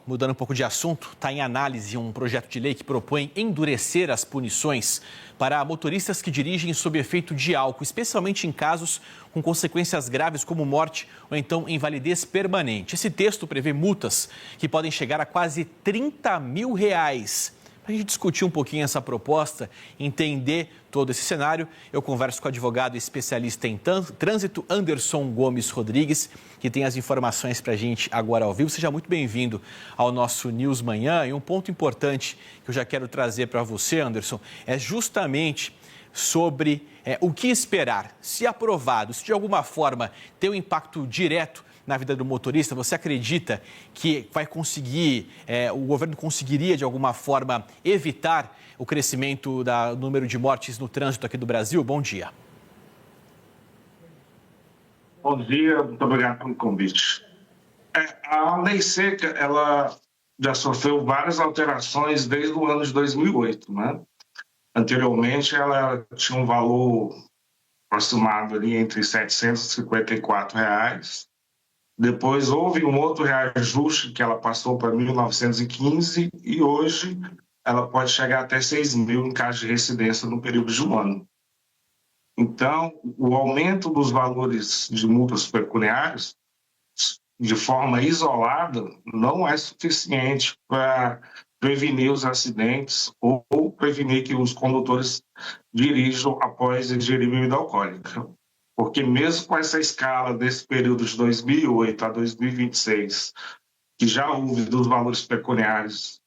Mudando um pouco de assunto, está em análise um projeto de lei que propõe endurecer as punições para motoristas que dirigem sob efeito de álcool, especialmente em casos com consequências graves como morte ou então invalidez permanente. Esse texto prevê multas que podem chegar a quase R$30 mil. Para a gente discutir um pouquinho essa proposta, entender todo esse cenário, eu converso com o advogado especialista em trânsito, Anderson Gomes Rodrigues, que tem as informações para a gente agora ao vivo. Seja muito bem-vindo ao nosso News Manhã. E um ponto importante que eu já quero trazer para você, Anderson, é justamente sobre o que esperar. Se aprovado, se de alguma forma tem um impacto direto na vida do motorista, você acredita que vai conseguir, o governo conseguiria de alguma forma evitar o crescimento do número de mortes no trânsito aqui do Brasil? Bom dia. Bom dia, muito obrigado pelo convite. A lei seca, ela já sofreu várias alterações desde o ano de 2008, né? Anteriormente, ela tinha um valor aproximado ali entre R$ 754. Depois houve um outro reajuste que ela passou para 1.915 e hoje ela pode chegar até 6 mil em caso de residência no período de um ano. Então, o aumento dos valores de multas pecuniárias de forma isolada não é suficiente para prevenir os acidentes ou prevenir que os condutores dirijam após ingerir bebida alcoólica. Porque mesmo com essa escala desse período de 2008 a 2026, que já houve dos valores pecuniários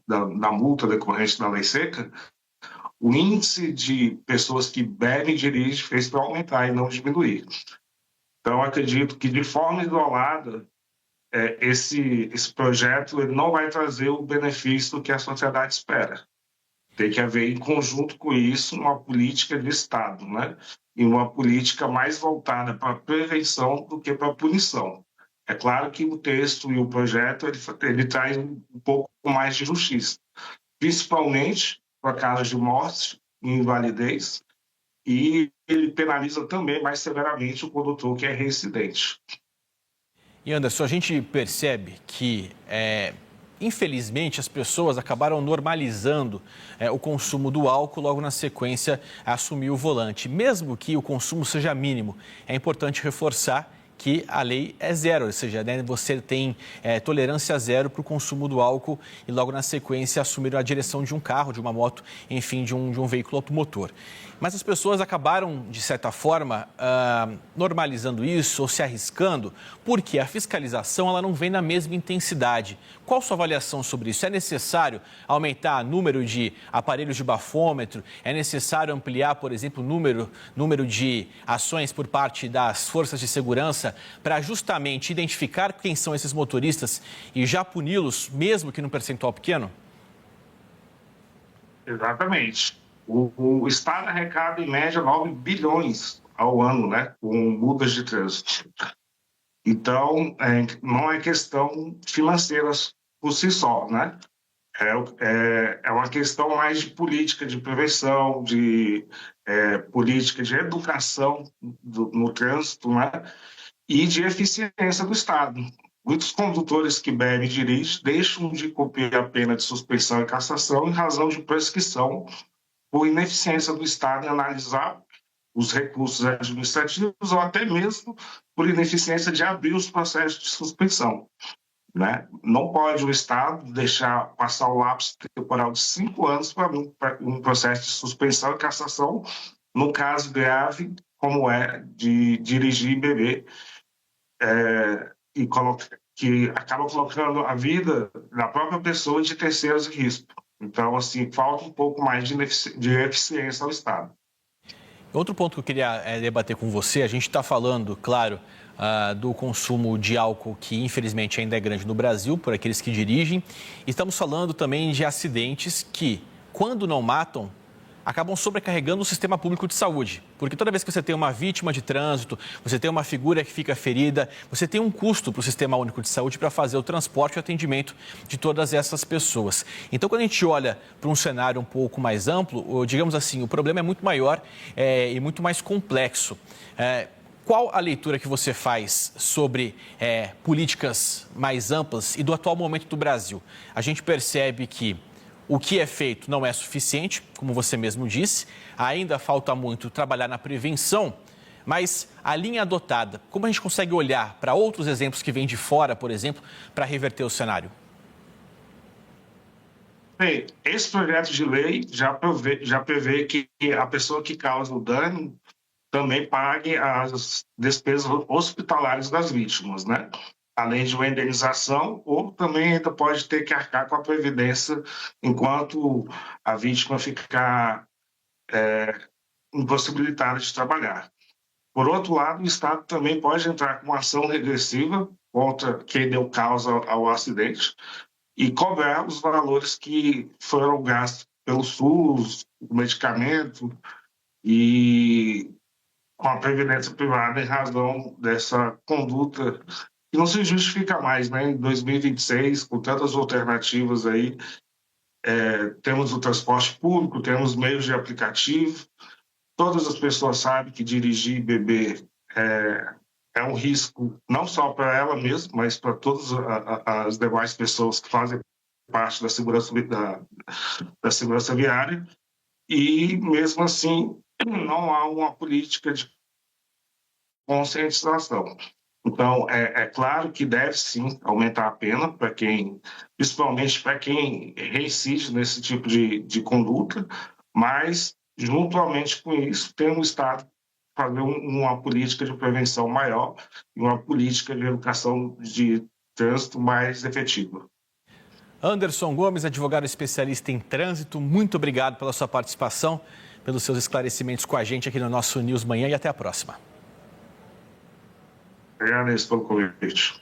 da multa decorrente da lei seca, o índice de pessoas que bebem e dirigem fez para aumentar e não diminuir. Então, acredito que de forma isolada, esse projeto ele não vai trazer o benefício que a sociedade espera. Tem que haver, em conjunto com isso, uma política de Estado, né? E uma política mais voltada para a prevenção do que para a punição. É claro que o texto e o projeto ele traz um pouco mais de justiça, principalmente para casos de morte e invalidez, e ele penaliza também mais severamente o condutor que é reincidente. E Anderson, a gente percebe que infelizmente, as pessoas acabaram normalizando o consumo do álcool, logo na sequência assumir o volante. Mesmo que o consumo seja mínimo, é importante reforçar que a lei é zero, ou seja, né, você tem tolerância zero para o consumo do álcool e logo na sequência assumir a direção de um carro, de uma moto, enfim, de um veículo automotor. Mas as pessoas acabaram, de certa forma, normalizando isso ou se arriscando, porque a fiscalização ela não vem na mesma intensidade. Qual a sua avaliação sobre isso? É necessário aumentar o número de aparelhos de bafômetro? É necessário ampliar, por exemplo, o número de ações por parte das forças de segurança para justamente identificar quem são esses motoristas e já puni-los, mesmo que num percentual pequeno? Exatamente. O Estado arrecada, em média, 9 bilhões ao ano, né, com multas de trânsito. Então, não é questão financeira por si só, né? É uma questão mais de política de prevenção, de política de educação no trânsito, né? E de eficiência do Estado. Muitos condutores que bebem e dirigem deixam de cumprir a pena de suspensão e cassação em razão de prescrição por ineficiência do Estado em analisar os recursos administrativos ou até mesmo por ineficiência de abrir os processos de suspensão, né? Não pode o Estado deixar passar o lapso temporal de 5 anos para um processo de suspensão e cassação no caso grave, como é de dirigir e beber, que acaba colocando a vida da própria pessoa e de terceiros em risco. Então, assim, falta um pouco mais de eficiência ao Estado. Outro ponto que eu queria debater com você, a gente está falando, claro, do consumo de álcool que infelizmente ainda é grande no Brasil, por aqueles que dirigem. Estamos falando também de acidentes que, quando não matam, acabam sobrecarregando o sistema público de saúde. Porque toda vez que você tem uma vítima de trânsito, você tem uma figura que fica ferida, você tem um custo para o Sistema Único de Saúde para fazer o transporte e o atendimento de todas essas pessoas. Então, quando a gente olha para um cenário um pouco mais amplo, digamos assim, o problema é muito maior e muito mais complexo. qual a leitura que você faz sobre políticas mais amplas e do atual momento do Brasil? A gente percebe que o que é feito não é suficiente, como você mesmo disse, ainda falta muito trabalhar na prevenção, mas a linha adotada, como a gente consegue olhar para outros exemplos que vêm de fora, por exemplo, para reverter o cenário? Bem, esse projeto de lei já prevê que a pessoa que causa o dano também pague as despesas hospitalares das vítimas, né? Além de uma indenização, ou também ainda pode ter que arcar com a previdência enquanto a vítima ficar impossibilitada de trabalhar. Por outro lado, o Estado também pode entrar com uma ação regressiva contra quem deu causa ao acidente e cobrar os valores que foram gastos pelo SUS, o medicamento e com a previdência privada em razão dessa conduta que não se justifica mais, né? Em 2026, com tantas alternativas aí, temos o transporte público, temos meios de aplicativo, todas as pessoas sabem que dirigir e beber é um risco não só para ela mesma, mas para todas as demais pessoas que fazem parte da segurança viária. E, mesmo assim, não há uma política de conscientização. Então, é claro que deve sim aumentar a pena para quem, principalmente para quem reincide nesse tipo de conduta, mas, juntamente com isso, tem o Estado fazer uma política de prevenção maior e uma política de educação de trânsito mais efetiva. Anderson Gomes, advogado especialista em trânsito, muito obrigado pela sua participação, pelos seus esclarecimentos com a gente aqui no nosso News Manhã e até a próxima. Agradeço pelo convite.